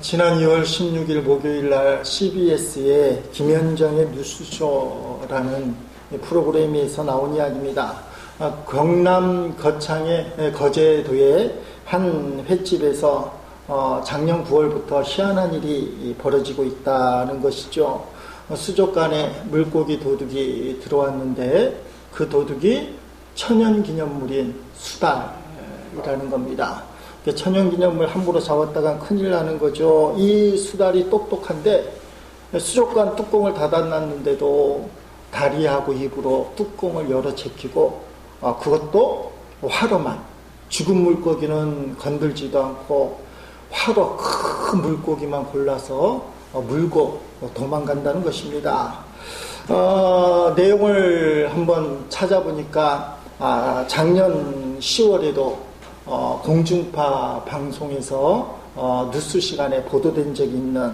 지난 2월 16일 목요일 날 CBS의 김현정의 뉴스쇼라는 프로그램에서 나온 이야기입니다. 경남 거창의 거제도의 한 횟집에서 작년 9월부터 희한한 일이 벌어지고 있다는 것이죠. 수족관에 물고기 도둑이 들어왔는데 그 도둑이 천연기념물인 수달이라는 겁니다. 천연기념물 함부로 잡았다간 큰일 나는 거죠. 이 수달이 똑똑한데 수족관 뚜껑을 닫아놨는데도 다리하고 입으로 뚜껑을 열어 제끼고 그것도 화로만, 죽은 물고기는 건들지도 않고 화로 큰 물고기만 골라서 물고 도망간다는 것입니다. 내용을 한번 찾아보니까 작년 10월에도 공중파 방송에서 뉴스 시간에 보도된 적이 있는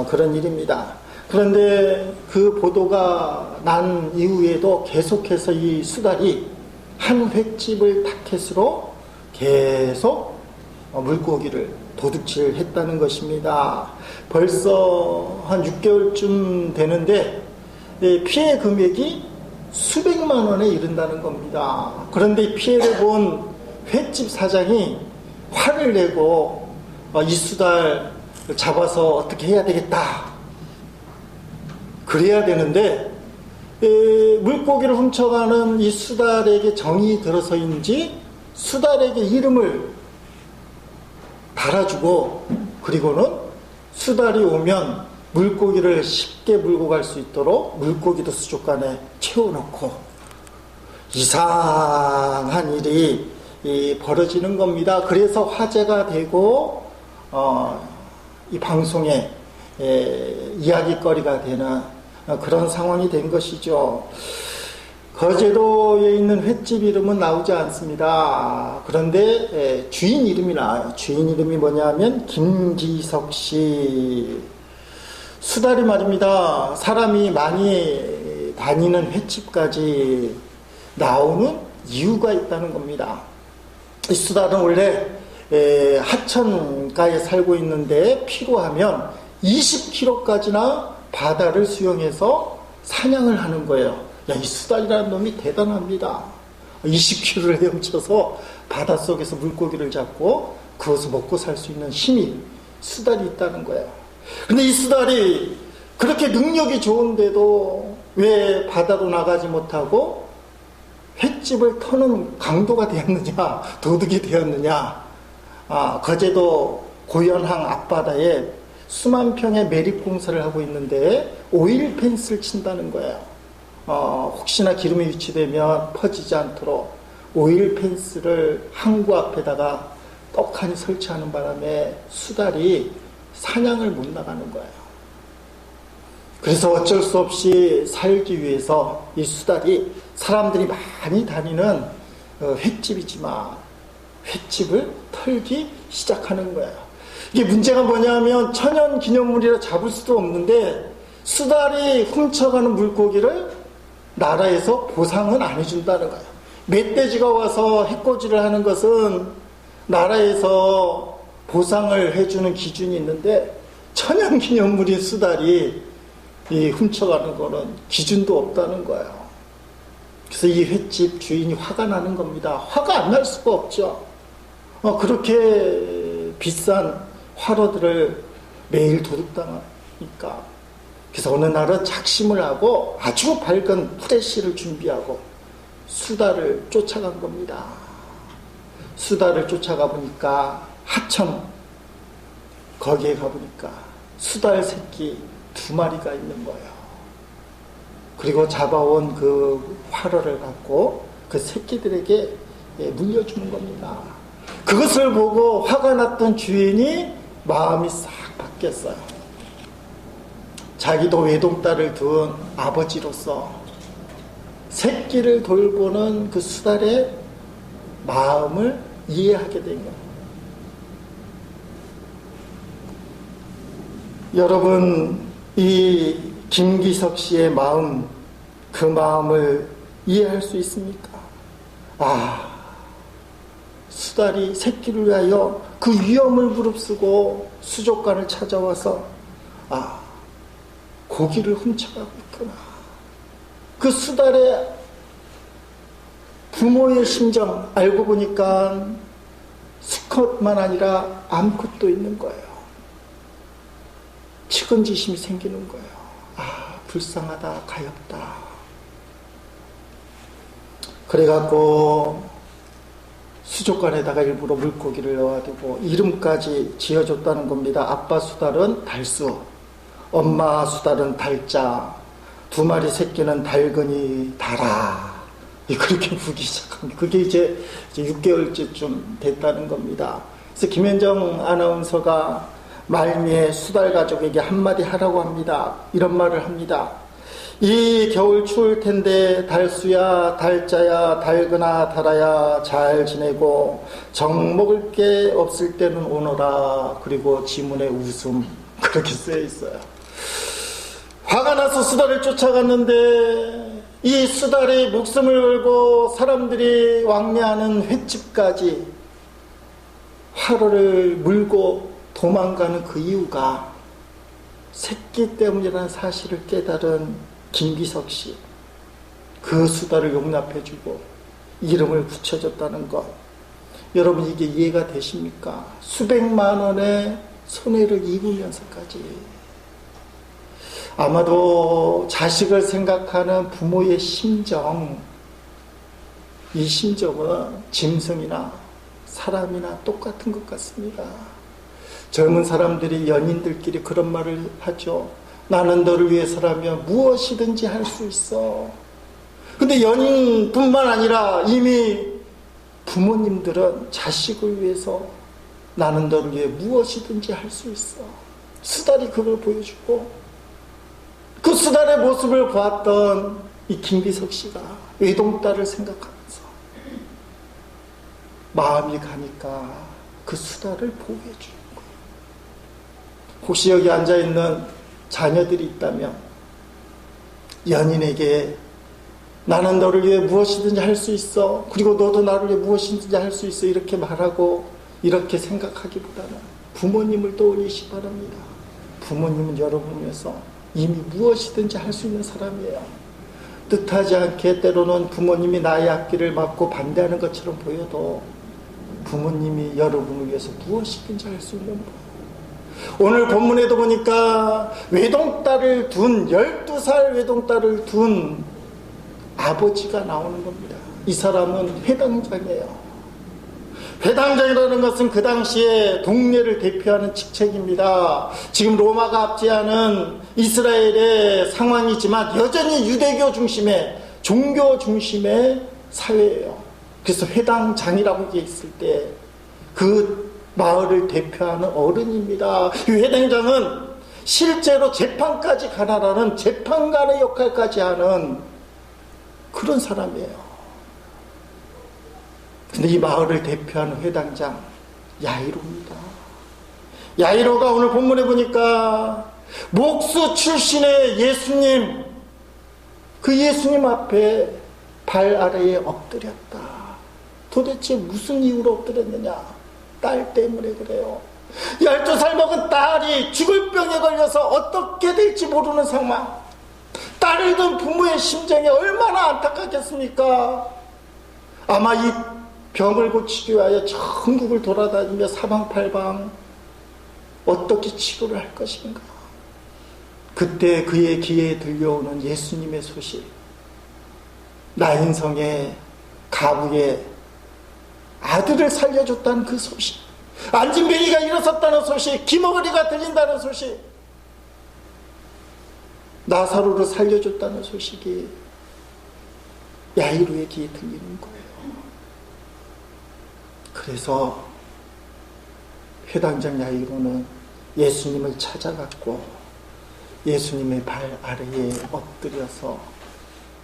그런 일입니다. 그런데 그 보도가 난 이후에도 계속해서 이 수달이 한 횟집을 타켓으로 계속 물고기를 도둑질 했다는 것입니다. 벌써 한 6개월쯤 되는데 피해 금액이 수백만 원에 이른다는 겁니다. 그런데 이 피해를 본 횟집 사장이 화를 내고 이 수달 잡아서 어떻게 해야 되겠다. 그래야 되는데 물고기를 훔쳐가는 이 수달에게 정이 들어서인지 수달에게 이름을 달아주고 그리고는 수달이 오면 물고기를 쉽게 물고 갈 수 있도록 물고기도 수족관에 채워놓고 이상한 일이 벌어지는 겁니다. 그래서 화제가 되고 이 방송에 이야기거리가 되는 그런 상황이 된 것이죠. 거제도에 있는 횟집 이름은 나오지 않습니다. 그런데 주인 이름이 나와요. 주인 이름이 뭐냐면 김기석 씨. 수달이 말입니다. 사람이 많이 다니는 횟집까지 나오는 이유가 있다는 겁니다. 이 수달은 원래 하천가에 살고 있는데 필요하면 20km까지나 바다를 수영해서 사냥을 하는 거예요. 야, 이 수달이라는 놈이 대단합니다. 20km를 헤엄쳐서 바닷속에서 물고기를 잡고 그것을 먹고 살 수 있는 힘이 수달이 있다는 거예요. 근데 이 수달이 그렇게 능력이 좋은데도 왜 바다로 나가지 못하고 횟집을 터는 강도가 되었느냐, 도둑이 되었느냐. 거제도 고현항 앞바다에 수만 평의 매립공사를 하고 있는데 오일 펜스를 친다는 거예요. 혹시나 기름이 유치되면 퍼지지 않도록 오일 펜스를 항구 앞에다가 떡하니 설치하는 바람에 수달이 사냥을 못 나가는 거예요. 그래서 어쩔 수 없이 살기 위해서 이 수달이 사람들이 많이 다니는 횟집이지만 횟집을 털기 시작하는 거예요. 이게 문제가 뭐냐면 천연기념물이라 잡을 수도 없는데 수달이 훔쳐가는 물고기를 나라에서 보상은 안 해준다는 거예요. 멧돼지가 와서 해코지를 하는 것은 나라에서 보상을 해주는 기준이 있는데 천연기념물인 수달이 훔쳐가는 거는 기준도 없다는 거예요. 그래서 이 횟집 주인이 화가 나는 겁니다. 화가 안 날 수가 없죠. 그렇게 비싼 화로들을 매일 도둑당하니까. 그래서 어느 날은 작심을 하고 아주 밝은 프레시를 준비하고 수달을 쫓아간 겁니다. 수달을 쫓아가 보니까 하천 거기에 가보니까 수달 새끼 2마리가 있는 거예요. 그리고 잡아온 그 화로를 갖고 그 새끼들에게 물려주는 겁니다. 그것을 보고 화가 났던 주인이 마음이 싹 바뀌었어요. 자기도 외동딸을 둔 아버지로서 새끼를 돌보는 그 수달의 마음을 이해하게 된 거예요. 여러분, 이 김기석 씨의 마음, 그 마음을 이해할 수 있습니까? 수달이 새끼를 위하여 그 위험을 무릅쓰고 수족관을 찾아와서 고기를 훔쳐가고 있구나. 그 수달의 부모의 심정 알고 보니까 수컷만 아니라 암컷도 있는 거예요. 측은지심이 생기는 거예요. 불쌍하다, 가엾다. 그래갖고 수족관에다가 일부러 물고기를 넣어두고 이름까지 지어줬다는 겁니다. 아빠 수달은 달수, 엄마 수달은 달자, 두 마리 새끼는 달근이 달아. 그렇게 부기 시작합니다. 그게 이제 6개월째쯤 됐다는 겁니다. 그래서 김현정 아나운서가 말미에 수달 가족에게 한마디 하라고 합니다. 이런 말을 합니다. 이 겨울 추울 텐데 달수야, 달자야, 달근아, 달아야 잘 지내고 정 먹을 게 없을 때는 오너라. 그리고 지문에 웃음. 그렇게 쓰여 있어요. 화가 나서 수달을 쫓아갔는데 이 수달이 목숨을 걸고 사람들이 왕래하는 횟집까지 화로를 물고 도망가는 그 이유가 새끼 때문이라는 사실을 깨달은 김기석 씨, 그 수달을 용납해주고 이름을 붙여줬다는 것. 여러분, 이게 이해가 되십니까? 수백만 원의 손해를 입으면서까지. 아마도 자식을 생각하는 부모의 심정, 이 심정은 짐승이나 사람이나 똑같은 것 같습니다. 젊은 사람들이 연인들끼리 그런 말을 하죠. 나는 너를 위해서라면 무엇이든지 할 수 있어. 근데 연인뿐만 아니라 이미 부모님들은 자식을 위해서 나는 너를 위해 무엇이든지 할 수 있어. 수달이 그걸 보여주고 그 수달의 모습을 보았던 이 김기석 씨가 외동딸을 생각하면서 마음이 가니까 그 수달을 보호해 주는 거예요. 혹시 여기 앉아있는 자녀들이 있다면 연인에게 나는 너를 위해 무엇이든지 할 수 있어. 그리고 너도 나를 위해 무엇이든지 할 수 있어. 이렇게 말하고 이렇게 생각하기보다는 부모님을 떠올리시 바랍니다. 부모님은 여러분을 위해서 이미 무엇이든지 할 수 있는 사람이에요. 뜻하지 않게 때로는 부모님이 나의 앞길을 막고 반대하는 것처럼 보여도 부모님이 여러분을 위해서 무엇이든지 할 수 있는 분. 오늘 본문에도 보니까 외동딸을 둔 12살 외동딸을 둔 아버지가 나오는 겁니다. 이 사람은 회당장이에요. 회당장이라는 것은 그 당시에 동네를 대표하는 직책입니다. 지금 로마가 압제하는 이스라엘의 상황이지만 여전히 유대교 중심의 종교 중심의 사회예요. 그래서 회당장이라고 있을 때 그 마을을 대표하는 어른입니다. 이 회당장은 실제로 재판까지 가나라는 재판관의 역할까지 하는 그런 사람이에요. 근데 이 마을을 대표하는 회당장 야이로입니다. 야이로가 오늘 본문에 보니까 목수 출신의 예수님, 그 예수님 앞에 발 아래에 엎드렸다. 도대체 무슨 이유로 엎드렸느냐? 딸 때문에 그래요. 12살 먹은 딸이 죽을 병에 걸려서 어떻게 될지 모르는 상황. 딸을 둔 부모의 심정이 얼마나 안타깝겠습니까? 아마 이 병을 고치기 위하여 전국을 돌아다니며 사방팔방 어떻게 치료를 할 것인가. 그때 그의 귀에 들려오는 예수님의 소식, 나인성의 가부의 아들을 살려줬다는 그 소식, 안진뱅이가 일어섰다는 소식, 기머거리가 들린다는 소식, 나사로를 살려줬다는 소식이 야이로의 귀에 들리는 거예요. 그래서 회당장 야이로는 예수님을 찾아갔고 예수님의 발 아래에 엎드려서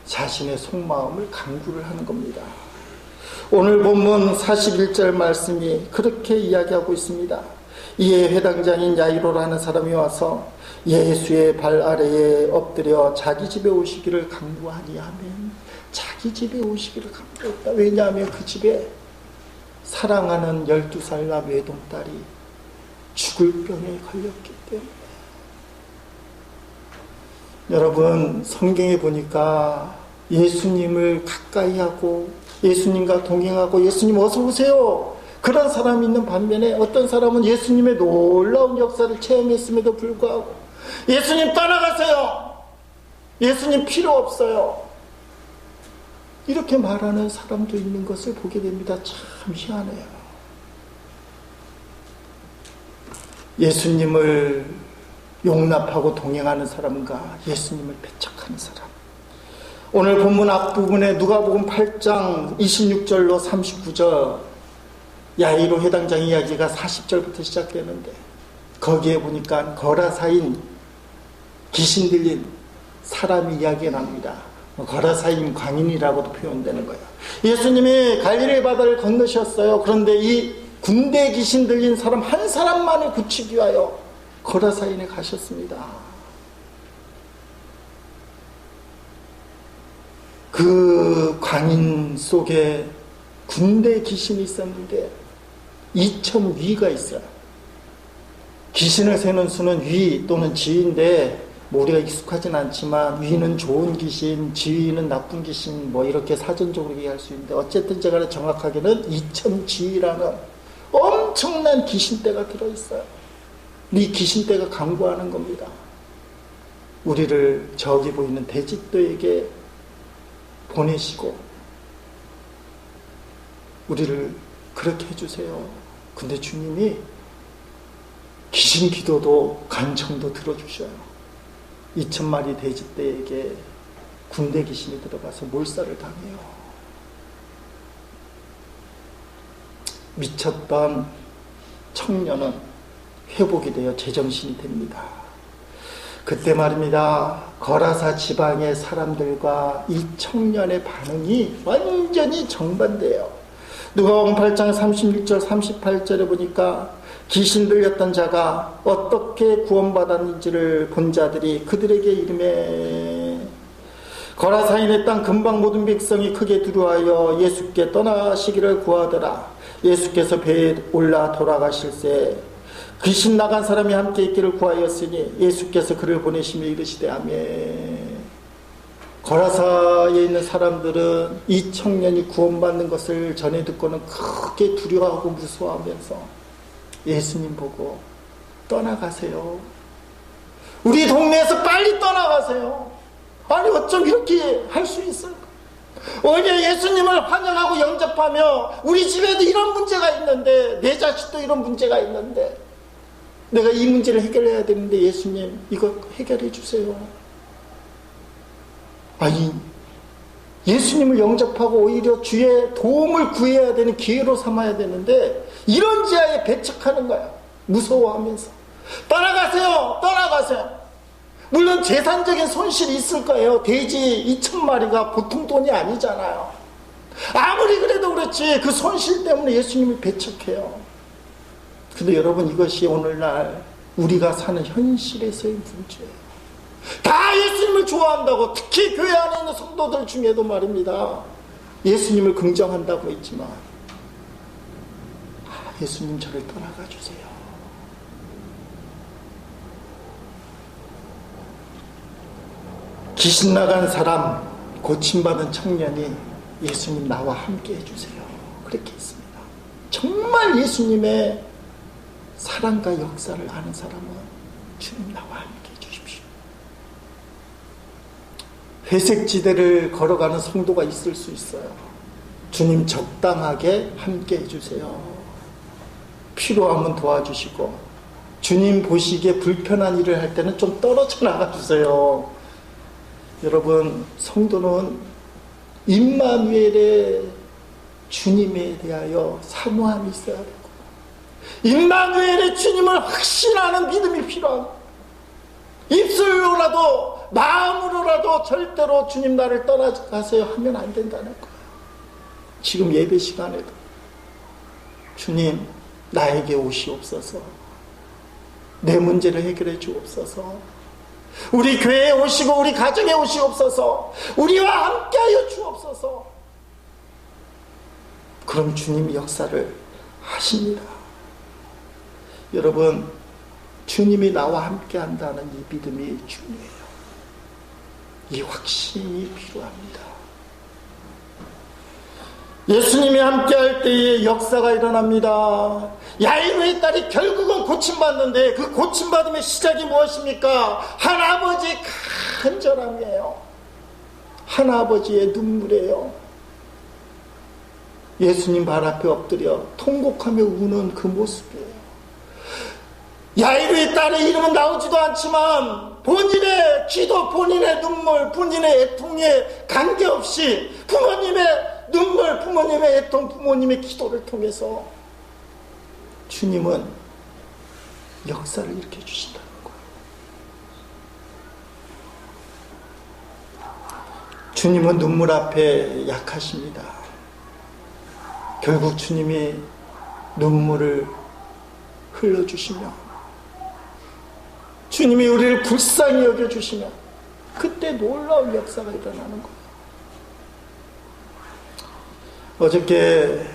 자신의 속마음을 간구를 하는 겁니다. 오늘 본문 41절 말씀이 그렇게 이야기하고 있습니다. 이에 회당장인 야이로라는 사람이 와서 예수의 발 아래에 엎드려 자기 집에 오시기를 간구하니 하면 자기 집에 오시기를 간구했다. 왜냐하면 그 집에 사랑하는 12살 남 외동딸이 죽을 병에 걸렸기 때문에. 여러분, 성경에 보니까 예수님을 가까이 하고 예수님과 동행하고 예수님 어서 오세요, 그런 사람이 있는 반면에 어떤 사람은 예수님의 놀라운 역사를 체험했음에도 불구하고 예수님 떠나가세요, 예수님 필요 없어요, 이렇게 말하는 사람도 있는 것을 보게 됩니다. 참 희한해요. 예수님을 용납하고 동행하는 사람과 예수님을 배척하는 사람. 오늘 본문 앞부분에 누가복음 8장 26절로 39절 야이로 회당장 이야기가 40절부터 시작되는데, 거기에 보니까 거라사인 귀신 들린 사람이 이야기가 납니다. 거라사인 광인이라고도 표현되는 거예요. 예수님이 갈릴리 바다를 건너셨어요. 그런데 이 군대 귀신 들린 사람 한 사람만을 고치기 위하여 거라사인에 가셨습니다. 그 광인 속에 군대 귀신이 있었는데 2000위가 있어요. 귀신을 세는 수는 위 또는 지인데 우리가 익숙하진 않지만 위는 좋은 귀신, 지위는 나쁜 귀신, 이렇게 사전적으로 얘기할 수 있는데, 어쨌든 제가 정확하게는 2000지위라는 엄청난 귀신떼가 들어있어요. 이 귀신떼가 강구하는 겁니다. 우리를 저기 보이는 대직도에게 보내시고 우리를 그렇게 해주세요. 근데 주님이 귀신 기도도 간청도 들어주셔요. 2000마리 돼지떼에게 군대 귀신이 들어가서 몰살을 당해요. 미쳤던 청년은 회복이 되어 제정신이 됩니다. 그때 말입니다, 거라사 지방의 사람들과 이 청년의 반응이 완전히 정반대예요. 누가복음 8장 36절 38절에 보니까 귀신 들렸던 자가 어떻게 구원받았는지를 본 자들이 그들에게 이르매, 거라사인의 땅 근방 모든 백성이 크게 두려워하여 예수께 떠나시기를 구하더라. 예수께서 배에 올라 돌아가실새 귀신 나간 사람이 함께 있기를 구하였으니 예수께서 그를 보내시며 이르시되 아멘. 거라사에 있는 사람들은 이 청년이 구원받는 것을 전해 듣고는 크게 두려워하고 무서워하면서 예수님 보고 떠나가세요, 우리 동네에서 빨리 떠나가세요. 아니 어쩜 이렇게 할 수 있을까? 오히려 예수님을 환영하고 영접하며 우리 집에도 이런 문제가 있는데, 내 자식도 이런 문제가 있는데 내가 이 문제를 해결해야 되는데 예수님 이거 해결해 주세요. 아니 예수님을 영접하고 오히려 주의 도움을 구해야 되는 기회로 삼아야 되는데 이런 지하에 배척하는 거야. 무서워하면서 떠나가세요, 떠나가세요. 물론 재산적인 손실이 있을 거예요. 돼지 2000마리가 보통 돈이 아니잖아요. 아무리 그래도 그렇지 그 손실 때문에 예수님을 배척해요. 근데 여러분, 이것이 오늘날 우리가 사는 현실에서의 문제예요. 다 예수님을 좋아한다고, 특히 교회 안에 있는 성도들 중에도 말입니다, 예수님을 긍정한다고 했지만 예수님 저를 떠나가 주세요. 귀신 나간 사람, 고침받은 청년이 예수님 나와 함께 해주세요, 그렇게 했습니다. 정말 예수님의 사랑과 역사를 아는 사람은 주님 나와 함께 해주십시오. 회색지대를 걸어가는 성도가 있을 수 있어요. 주님 적당하게 함께 해주세요. 필요하면 도와주시고, 주님 보시기에 불편한 일을 할 때는 좀 떨어져 나가주세요. 여러분, 성도는 임마누엘의 주님에 대하여 사모함이 있어야 되고, 임마누엘의 주님을 확신하는 믿음이 필요한, 입술로라도 마음으로라도 절대로 주님 나를 떠나가세요 하면 안 된다는 거예요. 지금 예배 시간에도 주님 나에게 오시옵소서, 내 문제를 해결해 주옵소서, 우리 교회에 오시고 우리 가정에 오시옵소서, 우리와 함께하여 주옵소서, 그 그럼 주님이 역사를 하십니다. 여러분, 주님이 나와 함께 한다는 이 믿음이 중요해요. 이 확신이 필요합니다. 예수님이 함께 할 때에 역사가 일어납니다. 야이로의 딸이 결국은 고침받는데 그 고침받음의 시작이 무엇입니까? 한 아버지의 간절함이에요. 한 아버지의 눈물이에요. 예수님 발 앞에 엎드려 통곡하며 우는 그 모습이에요. 야이로의 딸의 이름은 나오지도 않지만 본인의 기도, 본인의 눈물, 본인의 애통에 관계없이 부모님의 눈물, 부모님의 애통, 부모님의 기도를 통해서 주님은 역사를 일으켜 주신다는 거예요. 주님은 눈물 앞에 약하십니다. 결국 주님이 눈물을 흘려주시며 주님이 우리를 불쌍히 여겨주시며 그때 놀라운 역사가 일어나는 거예요. 어저께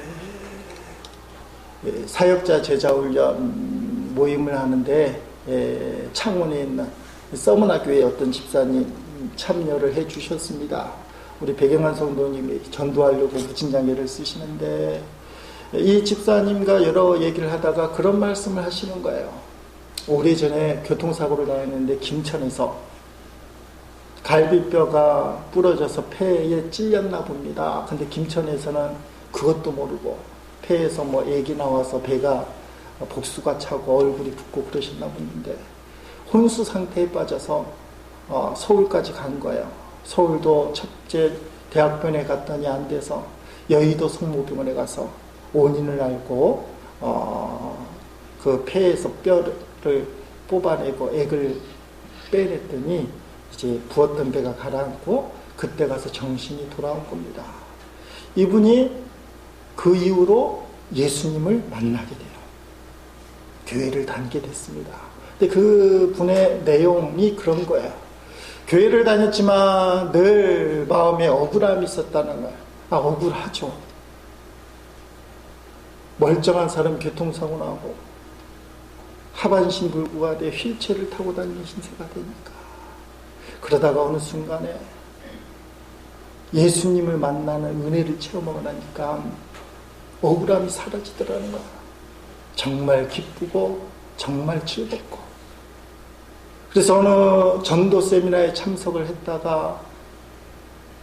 사역자 제자훈련 모임을 하는데 창원에 있는 서문화교회 어떤 집사님 참여를 해 주셨습니다. 우리 백영환 성도님이 전도하려고 무진장애를 쓰시는데 이 집사님과 여러 얘기를 하다가 그런 말씀을 하시는 거예요. 오래전에 교통사고를 당했는데 김천에서 갈비뼈가 부러져서 폐에 찔렸나 봅니다. 근데 김천에서는 그것도 모르고 폐에서 뭐 액이 나와서 배가 복수가 차고 얼굴이 붓고 그러셨나 보는데 혼수 상태에 빠져서 서울까지 간 거예요. 서울도 첫째 대학병원에 갔더니 안 돼서 여의도 성모병원에 가서 원인을 알고 그 폐에서 뼈를 뽑아내고 액을 빼냈더니 이제 부었던 배가 가라앉고 그때 가서 정신이 돌아온 겁니다. 이분이 그 이후로 예수님을 만나게 돼요. 교회를 다니게 됐습니다. 근데 그 분의 내용이 그런 거예요. 교회를 다녔지만 늘 마음에 억울함이 있었다는 거예요. 억울하죠. 멀쩡한 사람 교통사고 나고 하반신 불구가 돼 휠체어를 타고 다니는 신세가 되니까 그러다가 어느 순간에 예수님을 만나는 은혜를 체험하고 나니까 억울함이 사라지더라는 거야. 정말 기쁘고 정말 즐겁고. 그래서 어느 전도 세미나에 참석을 했다가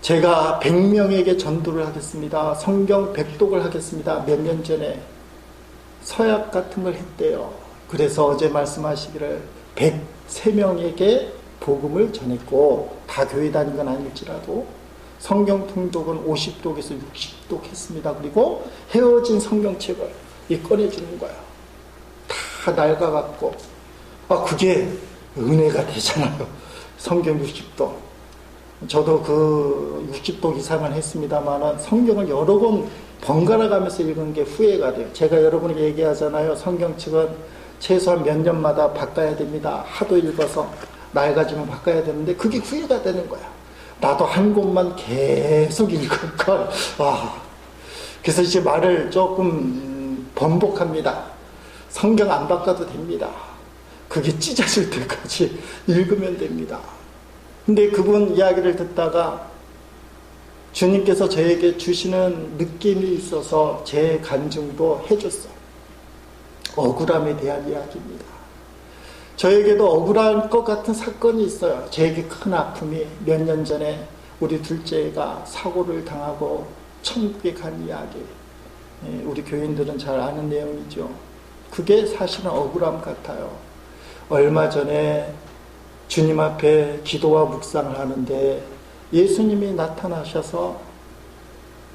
제가 100명에게 전도를 하겠습니다. 성경 100독을 하겠습니다. 몇 년 전에 서약 같은 걸 했대요. 그래서 어제 말씀하시기를 103명에게 복음을 전했고 다 교회 다닌 건 아닐지라도 성경 통독은 50독에서 60독 했습니다. 그리고 헤어진 성경책을 꺼내주는 거예요. 다 낡아갖고 그게 은혜가 되잖아요. 성경 60독. 저도 그 60독 이상은 했습니다만 성경을 여러 번 번갈아 가면서 읽은 게 후회가 돼요. 제가 여러분에게 얘기하잖아요. 성경책은 최소한 몇 년마다 바꿔야 됩니다. 하도 읽어서 낡아지면 바꿔야 되는데 그게 후회가 되는 거야. 나도 한 곳만 계속 읽을걸. 그래서 이제 말을 조금 번복합니다. 성경 안 바꿔도 됩니다. 그게 찢어질 때까지 읽으면 됩니다. 근데 그분 이야기를 듣다가 주님께서 저에게 주시는 느낌이 있어서 제 간증도 해줬어요. 억울함에 대한 이야기입니다. 저에게도 억울한 것 같은 사건이 있어요. 저에게 큰 아픔이 몇 년 전에 우리 둘째가 사고를 당하고 천국에 간 이야기. 우리 교인들은 잘 아는 내용이죠. 그게 사실은 억울함 같아요. 얼마 전에 주님 앞에 기도와 묵상을 하는데 예수님이 나타나셔서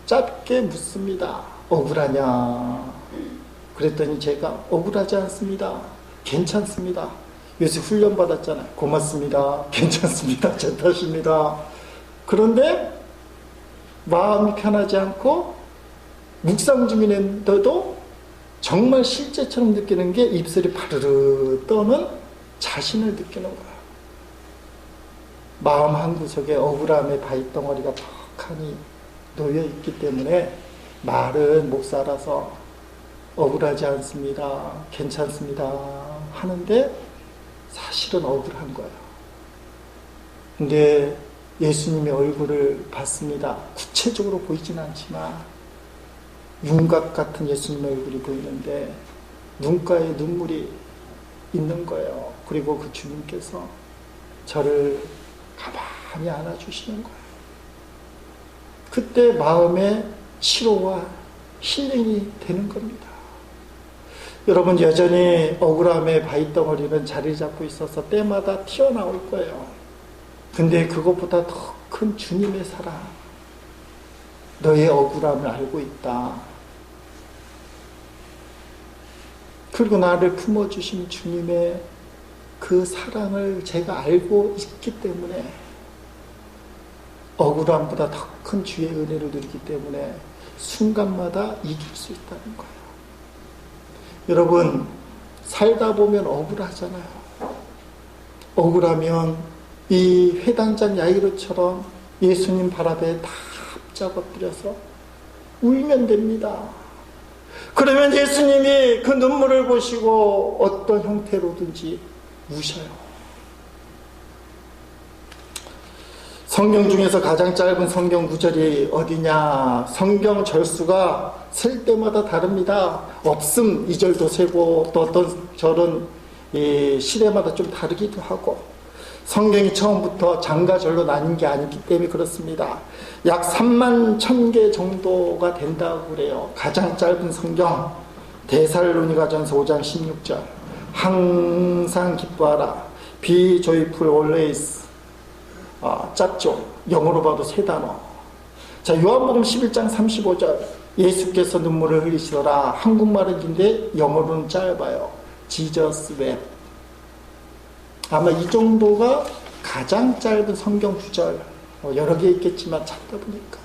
짧게 묻습니다. 억울하냐? 그랬더니 제가 억울하지 않습니다. 괜찮습니다. 요새 훈련 받았잖아요. 고맙습니다. 괜찮습니다. 제 탓입니다. 그런데 마음이 편하지 않고 묵상 중인데도 정말 실제처럼 느끼는 게 입술이 파르르 떠는 자신을 느끼는 거예요. 마음 한구석에 억울함의 바위덩어리가 턱하니 놓여있기 때문에 말은 목사라서 억울하지 않습니다. 괜찮습니다. 하는데 사실은 억울한 거예요. 근데 예수님의 얼굴을 봤습니다. 구체적으로 보이진 않지만 윤곽 같은 예수님의 얼굴이 보이는데 눈가에 눈물이 있는 거예요. 그리고 그 주님께서 저를 가만히 안아주시는 거예요. 그때 마음의 치료와 힐링이 되는 겁니다. 여러분, 여전히 억울함의 바위덩어리는 자리 잡고 있어서 때마다 튀어나올 거예요. 근데 그것보다 더 큰 주님의 사랑, 너의 억울함을 알고 있다. 그리고 나를 품어주신 주님의 그 사랑을 제가 알고 있기 때문에 억울함보다 더 큰 주의 은혜를 누리기 때문에 순간마다 이길 수 있다는 거예요. 여러분, 살다 보면 억울하잖아요. 억울하면 이 회당장 야이로처럼 예수님 발 앞에 다 합작 엎드려서 울면 됩니다. 그러면 예수님이 그 눈물을 보시고 어떤 형태로든지 우셔요. 성경 중에서 가장 짧은 성경 구절이 어디냐? 성경 절수가 셀 때마다 다릅니다. 없음 2절도 세고 또 어떤 절은 시대마다 좀 다르기도 하고, 성경이 처음부터 장과 절로 나뉜 게 아니기 때문에 그렇습니다. 약 3만 1000개 정도가 된다고 그래요. 가장 짧은 성경 데살로니가전서 5장 16절, 항상 기뻐하라, be joyful always. 짧죠. 영어로 봐도 3단어. 자, 요한복음 11장 35절, 예수께서 눈물을 흘리시더라. 한국말은 긴데 영어로는 짧아요. Jesus wept. 아마 이 정도가 가장 짧은 성경 구절. 여러 개 있겠지만 찾다 보니까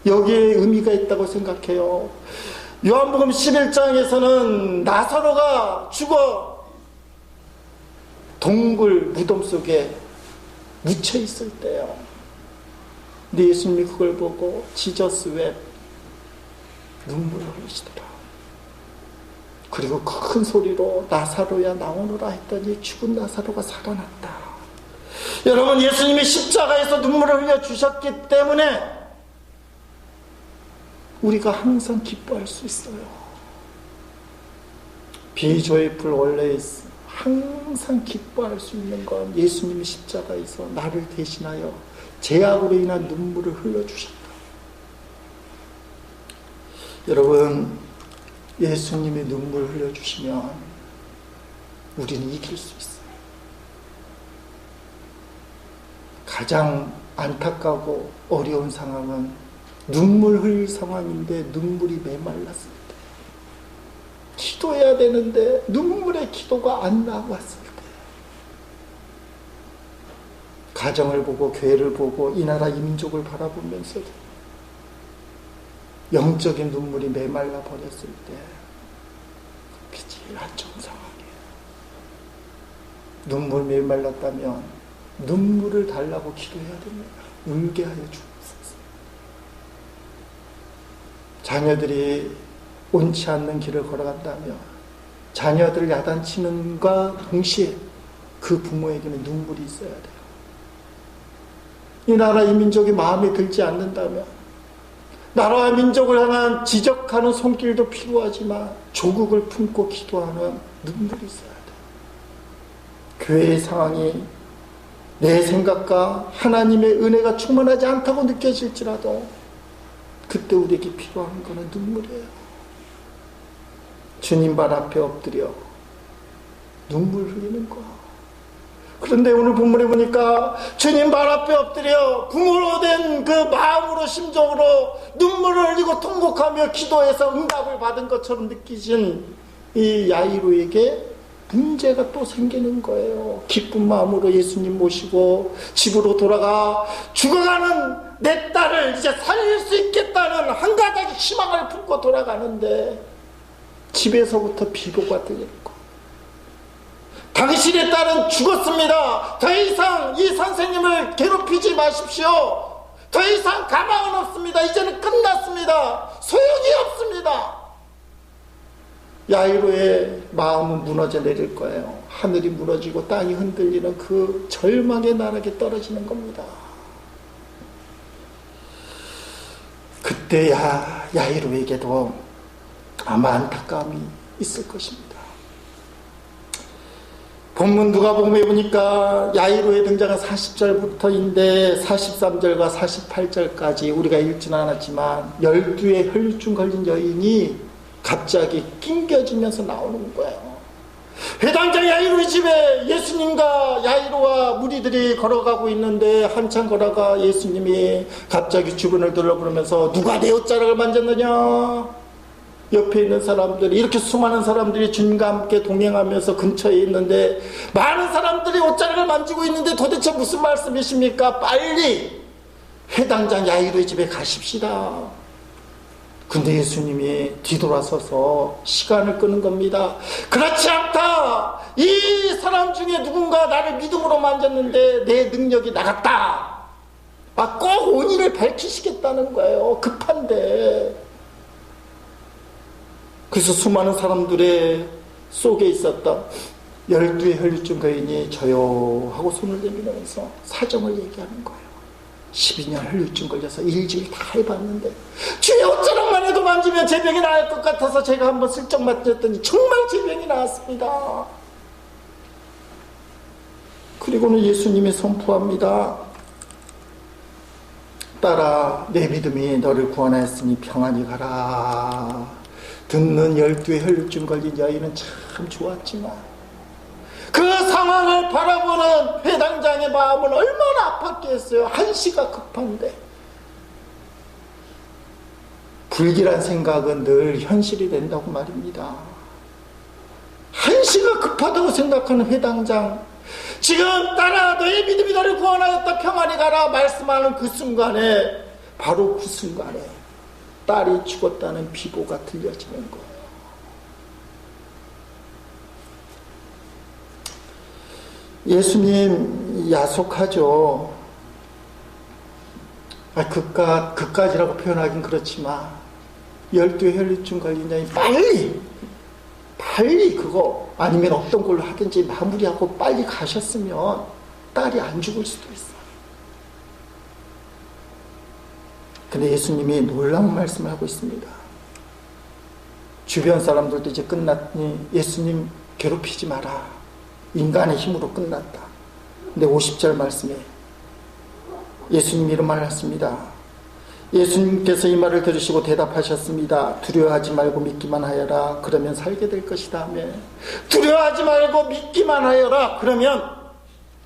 여기에 의미가 있다고 생각해요. 요한복음 11장에서는 나사로가 죽어 동굴 무덤 속에 묻혀 있을 때요. 근데 예수님이 그걸 보고 지저스 웹, 눈물을 흘리시더라. 그리고 큰 소리로 나사로야 나오너라 했더니 죽은 나사로가 살아났다. 여러분, 예수님이 십자가에서 눈물을 흘려 주셨기 때문에 우리가 항상 기뻐할 수 있어요. Be joyful always. 항상 기뻐할 수 있는 건 예수님이 십자가에서 나를 대신하여 죄악으로 인한 눈물을 흘려주셨다. 여러분, 예수님이 눈물 흘려주시면 우리는 이길 수 있어요. 가장 안타까고 어려운 상황은 눈물 흘릴 상황인데 눈물이 메말랐을 때, 기도해야 되는데 눈물의 기도가 안 나왔을 때, 가정을 보고 교회를 보고 이 나라 이 민족을 바라보면서도 영적인 눈물이 메말라 버렸을 때 그게 제일 안좋은 상황이에요. 눈물 메말랐다면 눈물을 달라고 기도해야 됩니다. 울게 하여 주옵소서. 자녀들이 옳지 않는 길을 걸어간다면 자녀들을 야단치는과 동시에 그 부모에게는 눈물이 있어야 돼요. 이 나라 이 민족이 마음에 들지 않는다면 나라와 민족을 향한 지적하는 손길도 필요하지만 조국을 품고 기도하는 눈물이 있어야 돼요. 교회의 상황이 내 생각과 하나님의 은혜가 충만하지 않다고 느껴질지라도 그때 우리에게 필요한 것은 눈물이에요. 주님 발 앞에 엎드려 눈물 흘리는 거. 그런데 오늘 본문에 보니까 주님 발 앞에 엎드려 부모로 된 그 마음으로 심정으로 눈물을 흘리고 통곡하며 기도해서 응답을 받은 것처럼 느끼신 이 야이로에게 문제가 또 생기는 거예요. 기쁜 마음으로 예수님 모시고 집으로 돌아가 죽어가는 내 딸을 이제 살릴 수 있겠다는 한 가지 희망을 품고 돌아가는데 집에서부터 비보가 들리고, 당신의 딸은 죽었습니다. 더 이상 이 선생님을 괴롭히지 마십시오. 더 이상 가망은 없습니다. 이제는 끝났습니다. 소용이 없습니다. 야이로의 마음은 무너져 내릴 거예요. 하늘이 무너지고 땅이 흔들리는 그 절망의 나락에 떨어지는 겁니다. 그때야 야이로에게도 아마 안타까움이 있을 것입니다. 본문 누가복음에 보니까 야이로의 등장은 40절부터인데 43절과 48절까지 우리가 읽지는 않았지만 12의 혈류증 걸린 여인이 갑자기 낑겨지면서 나오는 거예요. 회당장 야이로의 집에 예수님과 야이로와 무리들이 걸어가고 있는데 한참 걸어가 예수님이 갑자기 주변을 둘러보면서 누가 내 옷자락을 만졌느냐? 옆에 있는 사람들이, 이렇게 수많은 사람들이 주님과 함께 동행하면서 근처에 있는데 많은 사람들이 옷자락을 만지고 있는데 도대체 무슨 말씀이십니까? 빨리 회당장 야이로의 집에 가십시다. 근데 예수님이 뒤돌아서서 시간을 끄는 겁니다. 그렇지 않다. 이 사람 중에 누군가 나를 믿음으로 만졌는데 내 능력이 나갔다. 꼭 원인을 밝히시겠다는 거예요. 급한데. 그래서 수많은 사람들의 속에 있었던 12의 혈류증 거인이 저요 하고 손을 내밀면서 사정을 얘기하는 거예요. 12년 혈류증 걸려서 일주일 다 해봤는데 주의 옷자락만 해도 만지면 제 병이 나을 것 같아서 제가 한번 슬쩍 만졌더니 정말 제 병이 나았습니다. 그리고는 예수님이 선포합니다. 딸아, 내 믿음이 너를 구원하였으니 평안히 가라. 듣는 12의 혈류증 걸린 여인은 참 좋았지만 그 상황을 바라보는 회당장의 마음은 얼마나 아팠겠어요. 한시가 급한데. 불길한 생각은 늘 현실이 된다고 말입니다. 한시가 급하다고 생각하는 회당장, 지금 딸아 너의 믿음이 너를 구원하였다 평안히 가라 말씀하는 그 순간에, 바로 그 순간에 딸이 죽었다는 비보가 들려지는 거예요. 예수님 야속하죠. 그까지라고 표현하긴 그렇지만 12의 혈류증 걸린 자니 빨리 그거 아니면 어떤 걸로 하든지 마무리하고 빨리 가셨으면 딸이 안 죽을 수도 있어요. 근데 예수님이 놀라운 말씀을 하고 있습니다. 주변 사람들도 이제 끝났니 예수님 괴롭히지 마라. 인간의 힘으로 끝났다. 근데 50절 말씀에 예수님이 이런 말을 했습니다. 예수님께서 이 말을 들으시고 대답하셨습니다. 두려워하지 말고 믿기만 하여라. 그러면 살게 될 것이다. 두려워하지 말고 믿기만 하여라. 그러면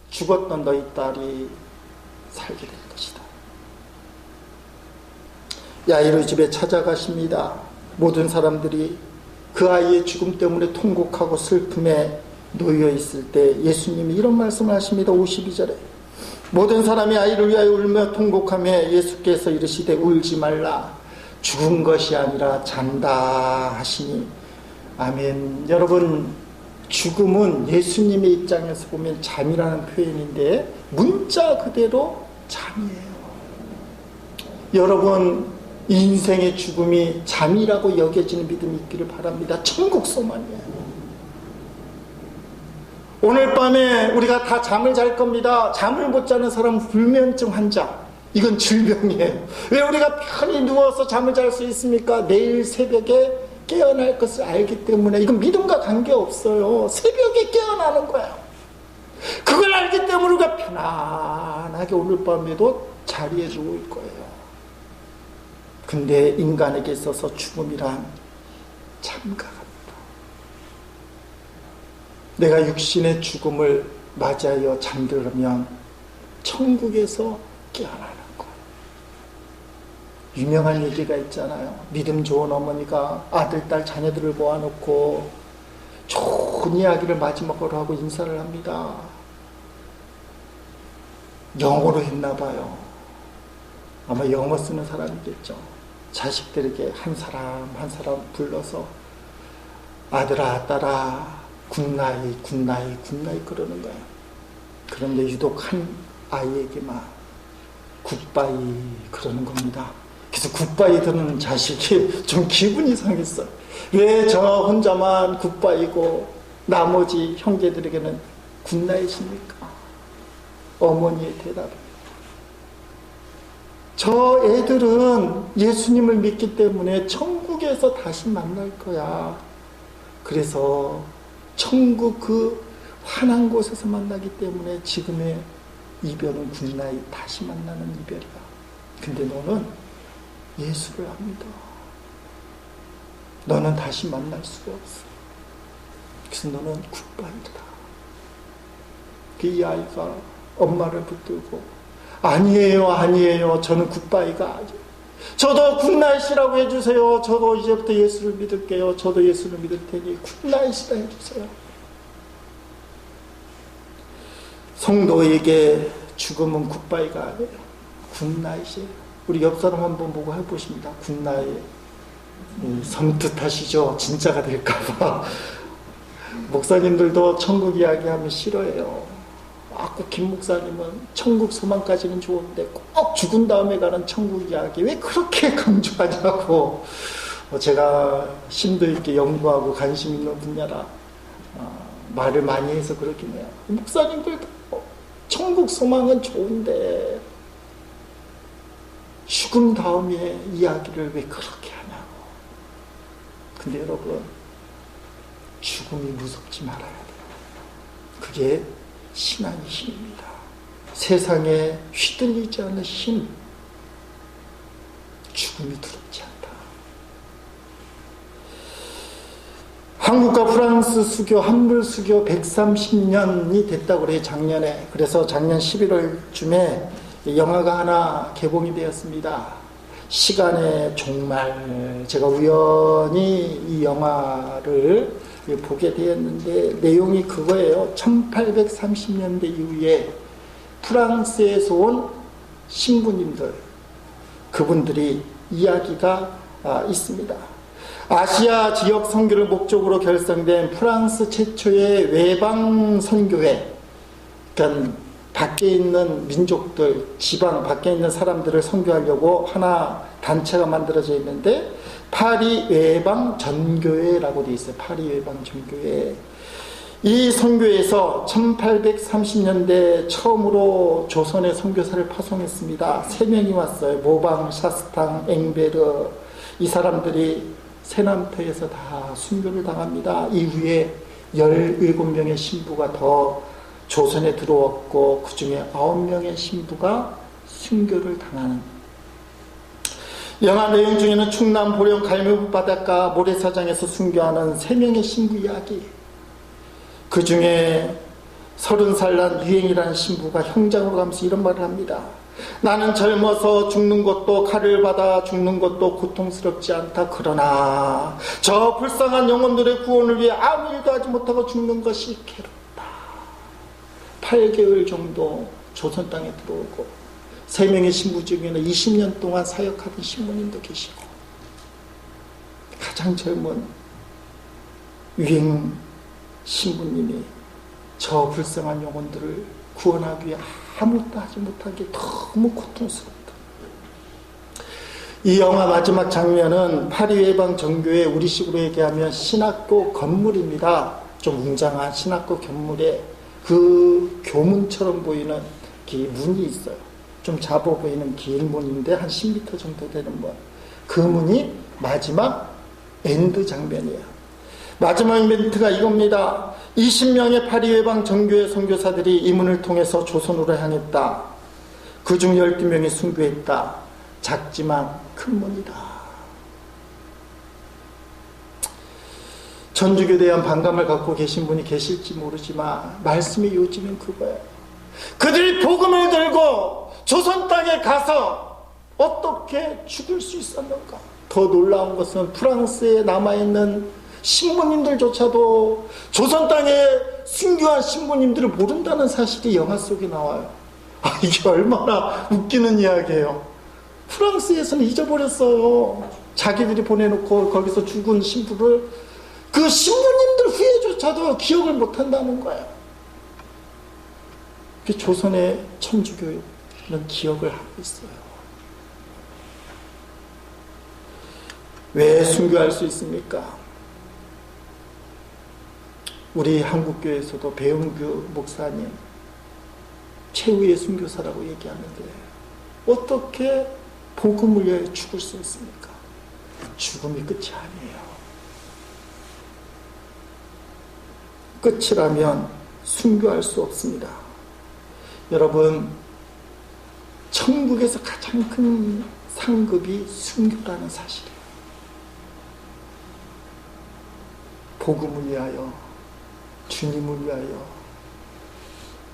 죽었던 너희 딸이 살게 될 것이다. 야이로 집에 찾아가십니다. 모든 사람들이 그 아이의 죽음 때문에 통곡하고 슬픔에 놓여 있을 때 예수님이 이런 말씀을 하십니다. 52절에 모든 사람이 아이를 위하여 울며 통곡하며 예수께서 이르시되 울지 말라. 죽은 것이 아니라 잔다 하시니. 아멘. 여러분, 죽음은 예수님의 입장에서 보면 잠이라는 표현인데 문자 그대로 잠이에요. 여러분, 인생의 죽음이 잠이라고 여겨지는 믿음이 있기를 바랍니다. 천국 소망이에요. 오늘 밤에 우리가 다 잠을 잘 겁니다. 잠을 못 자는 사람은 불면증 환자. 이건 질병이에요. 왜 우리가 편히 누워서 잠을 잘 수 있습니까? 내일 새벽에 깨어날 것을 알기 때문에. 이건 믿음과 관계없어요. 새벽에 깨어나는 거예요. 그걸 알기 때문에 우리가 편안하게 오늘 밤에도 자리에 누울 거예요. 근데 인간에게 있어서 죽음이란 잠과 같다. 내가 육신의 죽음을 맞이하여 잠들면 천국에서 깨어나는 거예요. 유명한 얘기가 있잖아요. 믿음 좋은 어머니가 아들, 딸, 자녀들을 모아놓고 좋은 이야기를 마지막으로 하고 인사를 합니다. 영어로 했나 봐요. 아마 영어 쓰는 사람이겠죠. 자식들에게 한 사람 한 사람 불러서 아들아, 딸아, 굿나잇, 굿나잇, 굿나잇 그러는 거예요. 그런데 유독 한 아이에게만 굿바이 그러는 겁니다. 그래서 굿바이 듣는 자식이 좀 기분이 상했어요. 왜 저 혼자만 굿바이고 나머지 형제들에게는 굿나잇입니까? 어머니의 대답입니다. 저 애들은 예수님을 믿기 때문에 천국에서 다시 만날 거야. 그래서 천국 그 환한 곳에서 만나기 때문에 지금의 이별은 굿나잇, 다시 만나는 이별이야. 근데 너는 예수를 안 믿어. 너는 다시 만날 수가 없어. 그래서 너는 굿바이다. 그 이 아이가 엄마를 붙들고 아니에요. 저는 굿바이가 아니에요. 저도 굿나잇이라고 해주세요. 저도 이제부터 예수를 믿을게요. 저도 예수를 믿을 테니 굿나잇이다 해주세요. 성도에게 죽음은 굿바이가 아니에요. 굿나잇이에요. 우리 옆 사람 한번 보고 해보십니다. 굿나잇. 섬뜩하시죠? 진짜가 될까봐. 목사님들도 천국 이야기하면 싫어해요. 꼭 김 목사님은 천국 소망까지는 좋은데 꼭 죽은 다음에 가는 천국 이야기 왜 그렇게 강조하냐고. 제가 심도 있게 연구하고 관심 있는 분야라 말을 많이 해서 그렇긴 해요. 목사님들도 천국 소망은 좋은데 죽음 다음에 이야기를 왜 그렇게 하냐고. 근데 여러분, 죽음이 무섭지 말아야 돼요. 그게 신앙의 힘입니다. 세상에 휘둘리지 않는 힘. 죽음이 두렵지 않다. 한국과 프랑스 수교, 한물 수교 130년이 됐다고 그래요, 작년에. 그래서 작년 11월쯤에 영화가 하나 개봉이 되었습니다. 시간의 종말. 제가 우연히 이 영화를 보게 되었는데 내용이 그거예요. 1830년대 이후에 프랑스에서 온 신부님들, 그분들이 이야기가 있습니다. 아시아 지역 선교를 목적으로 결성된 프랑스 최초의 외방 선교회, 그러니까 밖에 있는 민족들, 지방 밖에 있는 사람들을 선교하려고 하나 단체가 만들어져 있는데 파리 외방 전교회라고 되어 있어요. 파리 외방 전교회. 이 선교회에서 1830년대 처음으로 조선의 선교사를 파송했습니다. 3명이 왔어요. 모방, 샤스탕, 앵베르. 이 사람들이 세남터에서 다 순교를 당합니다. 이후에 17명의 신부가 더 조선에 들어왔고 그 중에 9명의 신부가 순교를 당하는. 영화 내용 중에는 충남 보령 갈매부 바닷가 모래사장에서 순교하는 3명의 신부 이야기. 그 중에 30살 난 유행이라는 신부가 형장으로 가면서 이런 말을 합니다. 나는 젊어서 죽는 것도 칼을 받아 죽는 것도 고통스럽지 않다. 그러나 저 불쌍한 영혼들의 구원을 위해 아무 일도 하지 못하고 죽는 것이 괴롭다. 8개월 정도 조선 땅에 들어오고 3명의 신부 중에는 20년 동안 사역하던 신부님도 계시고 가장 젊은 유행 신부님이 저 불쌍한 영혼들을 구원하기 위해 아무것도 하지 못하기에 너무 고통스럽다. 이 영화 마지막 장면은 파리 외방 전교회, 우리식으로 얘기하면 신학교 건물입니다. 좀 웅장한 신학교 건물에 그 교문처럼 보이는 기 문이 있어요. 좀 잡아 보이는 긴 문인데 한 10m 정도 되는 문. 그 문이 마지막 엔드 장면이에요. 마지막 멘트가 이겁니다. 20명의 파리 외방 전교회 선교사들이 이 문을 통해서 조선으로 향했다. 그중 12명이 순교했다. 작지만 큰 문이다. 전주교에 대한 반감을 갖고 계신 분이 계실지 모르지만 말씀의 요지는 그거예요. 그들이 복음을 들고 조선 땅에 가서 어떻게 죽을 수 있었는가. 더 놀라운 것은 프랑스에 남아있는 신부님들조차도 조선 땅에 순교한 신부님들을 모른다는 사실이 영화 속에 나와요. 이게 얼마나 웃기는 이야기예요. 프랑스에서는 잊어버렸어요. 자기들이 보내놓고 거기서 죽은 신부를 그 신부님들 후예조차도 기억을 못한다는 거예요. 그게 조선의 천주교예요. 이런 기억을 하고 있어요. 왜 순교할 수 있습니까? 우리 한국교회에서도 배은규 목사님 최후의 순교사라고 얘기하는데 어떻게 복음을 위하여 죽을 수 있습니까? 죽음이 끝이 아니에요. 끝이라면 순교할 수 없습니다. 여러분, 천국에서 가장 큰 상급이 순교라는 사실이에요. 복음을 위하여, 주님을 위하여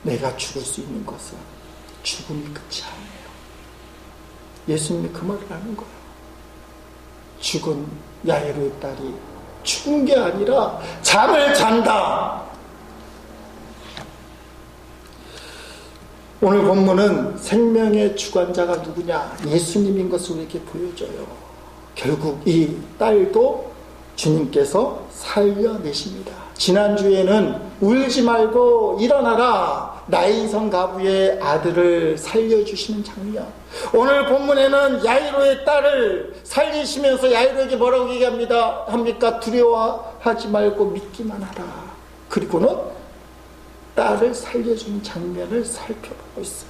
내가 죽을 수 있는 것은 죽음이 끝이 아니에요. 예수님이 그 말을 하는 거예요. 죽은 야이로의 딸이 죽은 게 아니라 잠을 잔다. 오늘 본문은 생명의 주관자가 누구냐? 예수님인 것을 우리에게 보여줘요. 결국 이 딸도 주님께서 살려내십니다. 지난주에는 울지 말고 일어나라. 나인성 가부의 아들을 살려주시는 장면. 오늘 본문에는 야이로의 딸을 살리시면서 야이로에게 뭐라고 얘기합니까? 두려워하지 말고 믿기만 하라. 그리고는 딸을 살려주는 장면을 살펴보고 있어요.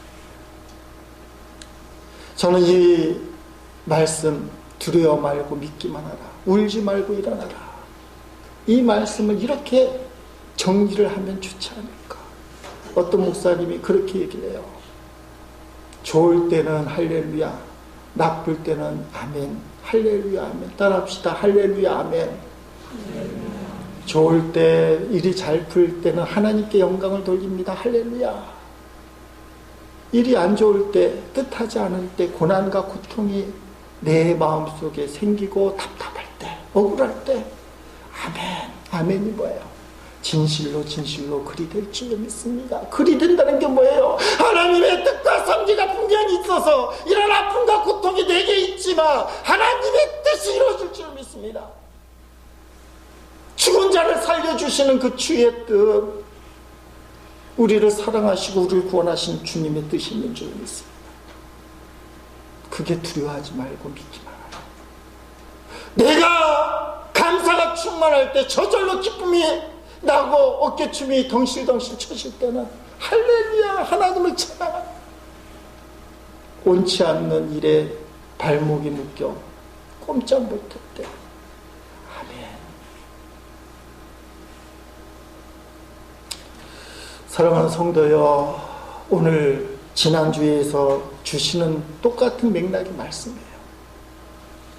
저는 이 말씀, 두려워 말고 믿기만 하라, 울지 말고 일어나라, 이 말씀을 이렇게 정리를 하면 좋지 않을까. 어떤 목사님이 그렇게 얘기를 해요. 좋을 때는 할렐루야, 나쁠 때는 아멘. 할렐루야 아멘. 따라합시다. 할렐루야 아멘. 좋을 때, 일이 잘 풀 때는 하나님께 영광을 돌립니다. 할렐루야. 일이 안 좋을 때, 뜻하지 않을 때, 고난과 고통이 내 마음속에 생기고 답답할 때, 억울할 때 아멘. 아멘이 뭐예요? 진실로 진실로 그리 될 줄 믿습니다. 그리 된다는 게 뭐예요? 하나님의 뜻과 섭리가 분명히 있어서 이런 아픔과 고통이 내게 있지만 하나님의 뜻이 이루어질 줄 믿습니다. 죽은 자를 살려주시는 그 주의 뜻, 우리를 사랑하시고 우리를 구원하신 주님의 뜻이 있는 줄 믿습니다. 그게 두려워하지 말고 믿기만 하라. 내가 감사가 충만할 때, 저절로 기쁨이 나고 어깨춤이 덩실덩실 쳐질 때는 할렐루야, 하나님을 찬양하라. 옳지 않는 일에 발목이 묶여 꼼짝 못할 때 아멘. 사랑하는 성도여, 오늘 지난주에서 주시는 똑같은 맥락의 말씀이에요.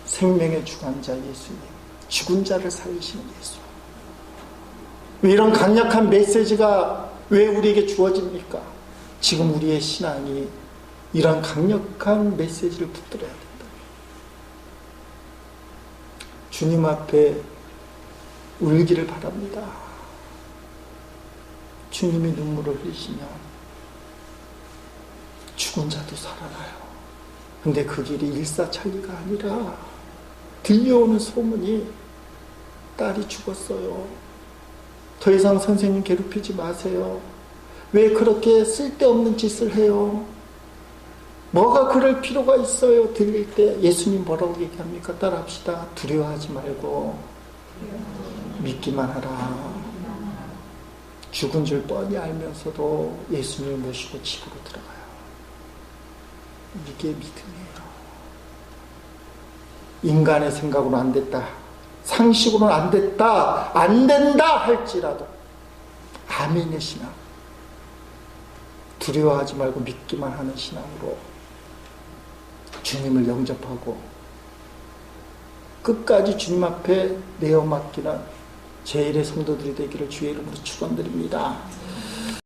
생명의 주관자 예수님, 죽은 자를 살리시는 예수. 왜 이런 강력한 메시지가 왜 우리에게 주어집니까? 지금 우리의 신앙이 이런 강력한 메시지를 붙들어야 된다. 주님 앞에 울기를 바랍니다. 주님이 눈물을 흘리시면 죽은 자도 살아나요. 근데 그 길이 일사천리가 아니라 들려오는 소문이 딸이 죽었어요. 더 이상 선생님 괴롭히지 마세요. 왜 그렇게 쓸데없는 짓을 해요? 뭐가 그럴 필요가 있어요? 들릴 때 예수님 뭐라고 얘기합니까? 따라합시다. 두려워하지 말고 믿기만 하라. 죽은 줄 뻔히 알면서도 예수님을 모시고 집으로 들어가요. 이게 믿음이에요. 인간의 생각으로 안 됐다, 상식으로는 안 됐다, 안 된다 할지라도 아멘의 신앙, 두려워하지 말고 믿기만 하는 신앙으로 주님을 영접하고 끝까지 주님 앞에 내어 맡기는 제1의 성도들이 되기를 주의 이름으로 축원드립니다.